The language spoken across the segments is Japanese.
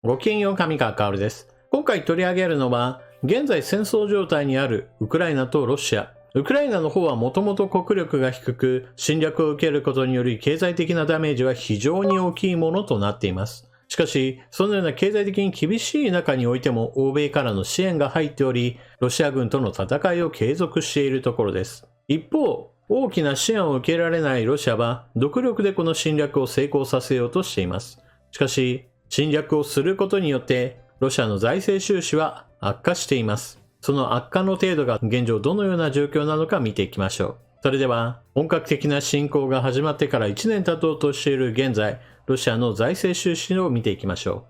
ごきげんよう、上川薫です。今回取り上げるのは、現在戦争状態にあるウクライナとロシア。ウクライナの方はもともと国力が低く、侵略を受けることにより経済的なダメージは非常に大きいものとなっています。しかし、そのような経済的に厳しい中においても欧米からの支援が入っており、ロシア軍との戦いを継続しているところです。一方、大きな支援を受けられないロシアは、独力でこの侵略を成功させようとしています。しかし、侵略をすることによって、ロシアの財政収支は悪化しています。その悪化の程度が現状どのような状況なのか見ていきましょう。それでは、本格的な侵攻が始まってから1年経とうとしている現在、ロシアの財政収支を見ていきましょ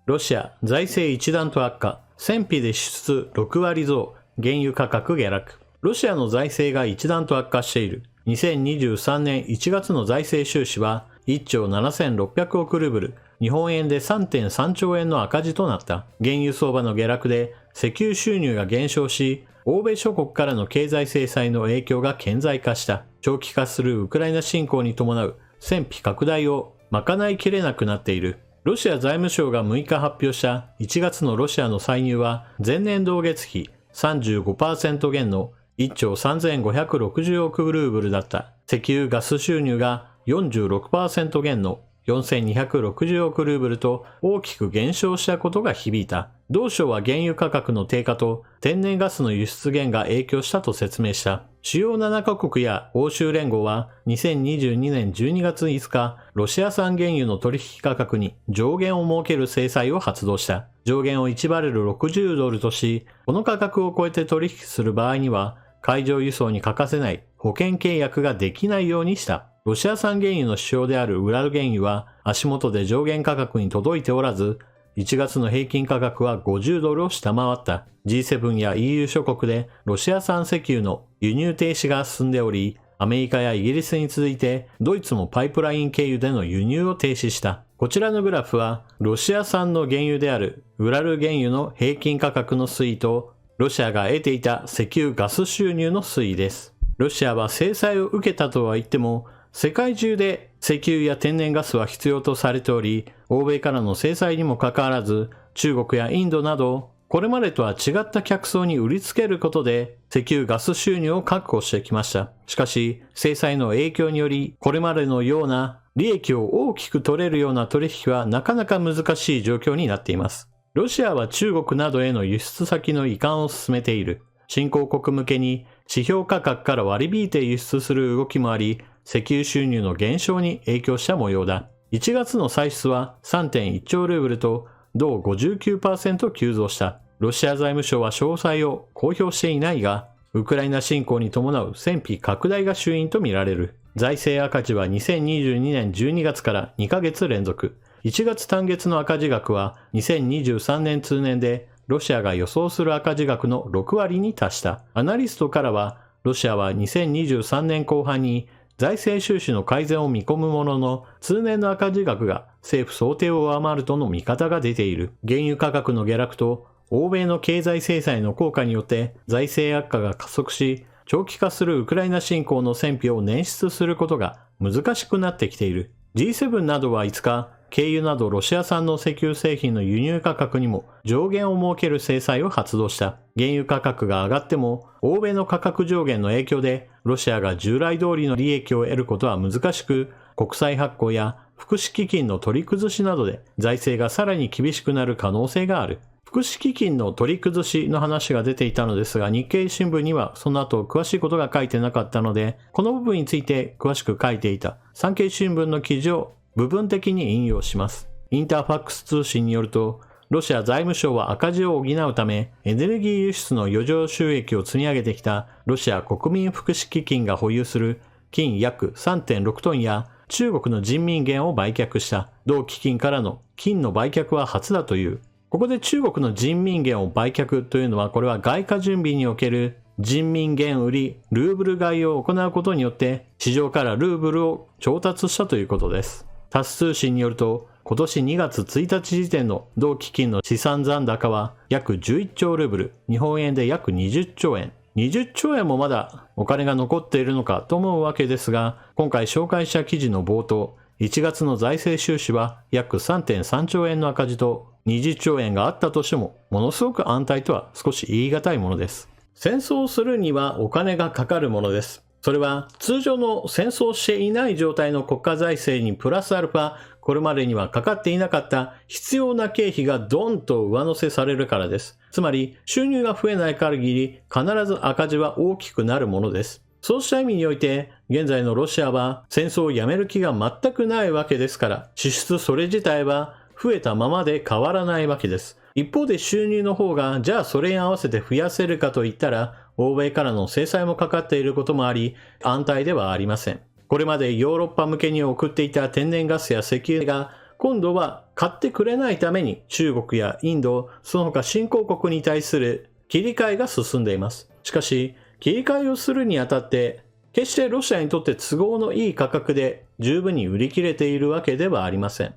う。ロシア、財政一段と悪化、戦費で支出6割増、原油価格下落。ロシアの財政が一段と悪化している。2023年1月の財政収支は1兆7600億ルーブル、日本円で 3.3 兆円の赤字となった。原油相場の下落で石油収入が減少し、欧米諸国からの経済制裁の影響が顕在化した。長期化するウクライナ侵攻に伴う戦費拡大を賄いきれなくなっている。ロシア財務省が6日発表した1月のロシアの歳入は前年同月比 35% 減の1兆3560億ルーブルだった。石油ガス収入が 46% 減の4260億ルーブルと大きく減少したことが響いた。同省は原油価格の低下と天然ガスの輸出減が影響したと説明した。主要7カ国や欧州連合は2022年12月5日、ロシア産原油の取引価格に上限を設ける制裁を発動した。上限を1バレル60ドルとし、この価格を超えて取引する場合には、海上輸送に欠かせない保険契約ができないようにした。ロシア産原油の主要であるウラル原油は足元で上限価格に届いておらず、1月の平均価格は50ドルを下回った。G7 や EU 諸国でロシア産石油の輸入停止が進んでおり、アメリカやイギリスに続いてドイツもパイプライン経由での輸入を停止した。こちらのグラフはロシア産の原油であるウラル原油の平均価格の推移とロシアが得ていた石油ガス収入の推移です。ロシアは制裁を受けたとは言っても、世界中で石油や天然ガスは必要とされており、欧米からの制裁にもかかわらず、中国やインドなど、これまでとは違った客層に売りつけることで、石油ガス収入を確保してきました。しかし、制裁の影響により、これまでのような利益を大きく取れるような取引はなかなか難しい状況になっています。ロシアは中国などへの輸出先の移管を進めている。新興国向けに指標価格から割り引いて輸出する動きもあり、石油収入の減少に影響した模様だ。1月の歳出は 3.1 兆ルーブルと同 59% 急増した。ロシア財務省は詳細を公表していないが、ウクライナ侵攻に伴う戦費拡大が主因とみられる。財政赤字は2022年12月から2ヶ月連続。1月単月の赤字額は2023年通年でロシアが予想する赤字額の6割に達した。アナリストからは、ロシアは2023年後半に財政収支の改善を見込むものの、通年の赤字額が政府想定を上回るとの見方が出ている。原油価格の下落と欧米の経済制裁の効果によって財政悪化が加速し、長期化するウクライナ侵攻の戦費を捻出することが難しくなってきている。G7 などは5日、軽油などロシア産の石油製品の輸入価格にも上限を設ける制裁を発動した。原油価格が上がっても、欧米の価格上限の影響で、ロシアが従来通りの利益を得ることは難しく、国債発行や福祉基金の取り崩しなどで財政がさらに厳しくなる可能性がある。福祉基金の取り崩しの話が出ていたのですが、日経新聞にはその後詳しいことが書いてなかったので、この部分について詳しく書いていた産経新聞の記事を部分的に引用します。インターファックス通信によると、ロシア財務省は赤字を補うため、エネルギー輸出の余剰収益を積み上げてきたロシア国民福祉基金が保有する金約 3.6 トンや中国の人民元を売却した。同基金からの金の売却は初だという。ここで中国の人民元を売却というのは、これは外貨準備における人民元売り、ルーブル買いを行うことによって、市場からルーブルを調達したということです。タス通信によると、今年2月1日時点の同基金の資産残高は約11兆ルーブル、日本円で約20兆円。20兆円もまだお金が残っているのかと思うわけですが、今回紹介した記事の冒頭、1月の財政収支は約 3.3 兆円の赤字と20兆円があったとしても、ものすごく安泰とは少し言い難いものです。戦争をするにはお金がかかるものです。それは通常の戦争していない状態の国家財政にプラスアルファ、これまでにはかかっていなかった必要な経費がドンと上乗せされるからです。つまり収入が増えない限り必ず赤字は大きくなるものです。そうした意味において現在のロシアは戦争をやめる気が全くないわけですから、支出それ自体は増えたままで変わらないわけです。一方で収入の方がじゃあそれに合わせて増やせるかといったら、欧米からの制裁もかかっていることもあり安泰ではありません。これまでヨーロッパ向けに送っていた天然ガスや石油が今度は買ってくれないために中国やインド、その他新興国に対する切り替えが進んでいます。しかし切り替えをするにあたって決してロシアにとって都合のいい価格で十分に売り切れているわけではありません。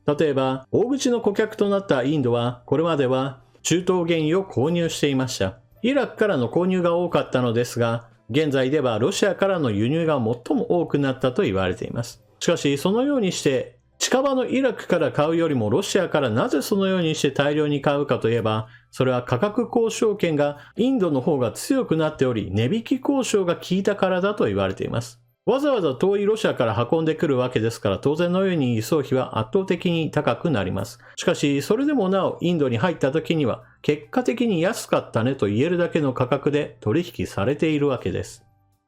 例えば大口の顧客となったインドはこれまでは中東原油を購入していました。イラクからの購入が多かったのですが、現在ではロシアからの輸入が最も多くなったと言われています。しかしそのようにして近場のイラクから買うよりもロシアからなぜそのようにして大量に買うかといえば、それは価格交渉権がインドの方が強くなっており、値引き交渉が効いたからだと言われています。わざわざ遠いロシアから運んでくるわけですから、当然のように輸送費は圧倒的に高くなります。しかしそれでもなおインドに入った時には結果的に安かったねと言えるだけの価格で取引されているわけです。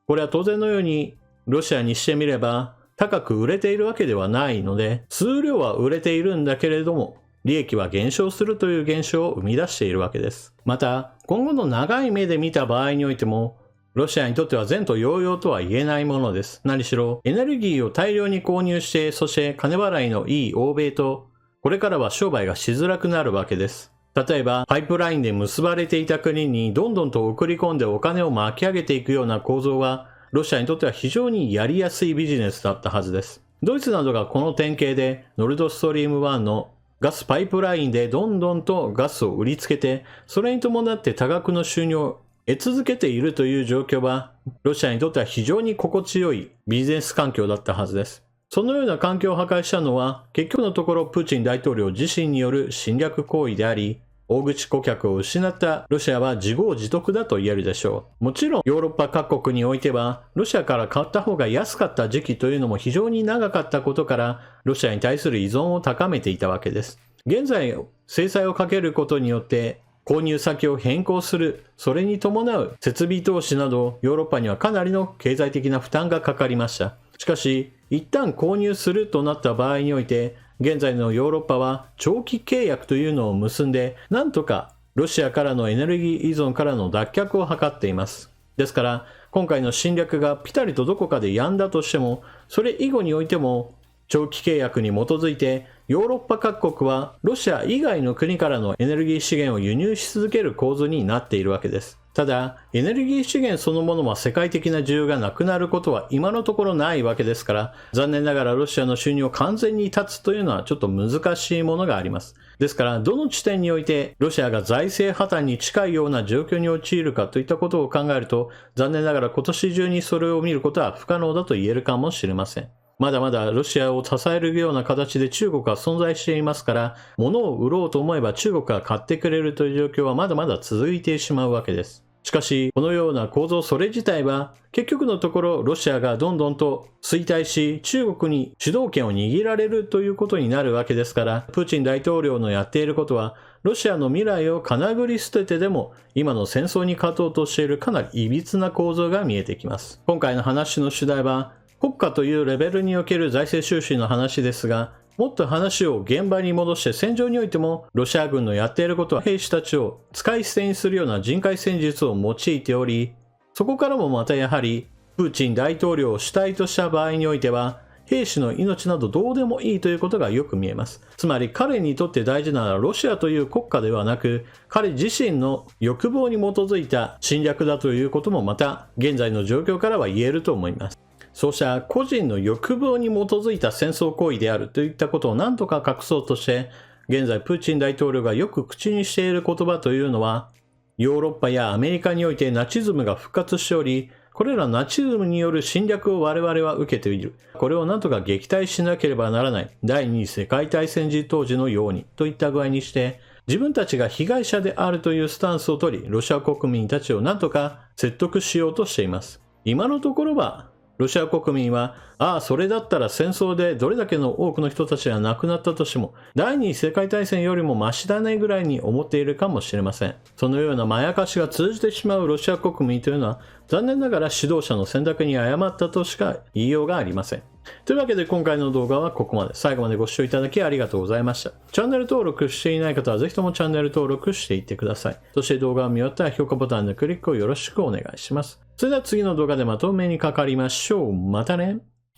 これは当然のようにロシアにしてみれば高く売れているわけではないので、数量は売れているんだけれども利益は減少するという現象を生み出しているわけです。また今後の長い目で見た場合においても、ロシアにとっては前途洋々とは言えないものです。何しろエネルギーを大量に購入して、そして金払いのいい欧米とこれからは商売がしづらくなるわけです。例えばパイプラインで結ばれていた国にどんどんと送り込んでお金を巻き上げていくような構造はロシアにとっては非常にやりやすいビジネスだったはずです。ドイツなどがこの典型でノルドストリーム1のガスパイプラインでどんどんとガスを売りつけて、それに伴って多額の収入を得続けているという状況はロシアにとっては非常に心地よいビジネス環境だったはずです。そのような環境を破壊したのは結局のところプーチン大統領自身による侵略行為であり、大口顧客を失ったロシアは自業自得だと言えるでしょう。もちろんヨーロッパ各国においてはロシアから買った方が安かった時期というのも非常に長かったことからロシアに対する依存を高めていたわけです。現在制裁をかけることによって購入先を変更する、それに伴う設備投資などヨーロッパにはかなりの経済的な負担がかかりました。しかし一旦購入するとなった場合において現在のヨーロッパは長期契約というのを結んでなんとかロシアからのエネルギー依存からの脱却を図っています。ですから今回の侵略がピタリとどこかで止んだとしても、それ以後においても長期契約に基づいてヨーロッパ各国はロシア以外の国からのエネルギー資源を輸入し続ける構図になっているわけです。ただエネルギー資源そのものは世界的な需要がなくなることは今のところないわけですから、残念ながらロシアの収入を完全に断つというのはちょっと難しいものがあります。ですからどの地点においてロシアが財政破綻に近いような状況に陥るかといったことを考えると、残念ながら今年中にそれを見ることは不可能だと言えるかもしれません。まだまだロシアを支えるような形で中国は存在していますから、物を売ろうと思えば中国が買ってくれるという状況はまだまだ続いてしまうわけです。しかしこのような構造それ自体は結局のところロシアがどんどんと衰退し中国に主導権を握られるということになるわけですから、プーチン大統領のやっていることはロシアの未来をかなぐり捨ててでも今の戦争に勝とうとしているかなり歪な構造が見えてきます。今回の話の主題は国家というレベルにおける財政収支の話ですが、もっと話を現場に戻して戦場においてもロシア軍のやっていることは兵士たちを使い捨てにするような人海戦術を用いており、そこからもまたやはりプーチン大統領を主体とした場合においては兵士の命などどうでもいいということがよく見えます。つまり彼にとって大事なのはロシアという国家ではなく、彼自身の欲望に基づいた侵略だということもまた現在の状況からは言えると思います。そうした個人の欲望に基づいた戦争行為であるといったことを何とか隠そうとして、現在プーチン大統領がよく口にしている言葉というのは、ヨーロッパやアメリカにおいてナチズムが復活しており、これらナチズムによる侵略を我々は受けている。これをなんとか撃退しなければならない。第二次世界大戦時当時のように。といった具合にして、自分たちが被害者であるというスタンスを取り、ロシア国民たちをなんとか説得しようとしています。今のところは、ロシア国民は、それだったら戦争でどれだけの多くの人たちが亡くなったとしても、第二次世界大戦よりもマシだねぐらいに思っているかもしれません。そのようなまやかしが通じてしまうロシア国民というのは、残念ながら指導者の選択に誤ったとしか言いようがありません。というわけで今回の動画はここまで。最後までご視聴いただきありがとうございました。チャンネル登録していない方はぜひともチャンネル登録していってください。そして動画を見終わったら評価ボタンのクリックをよろしくお願いします。それでは次の動画でまとめにかかりましょう。またね。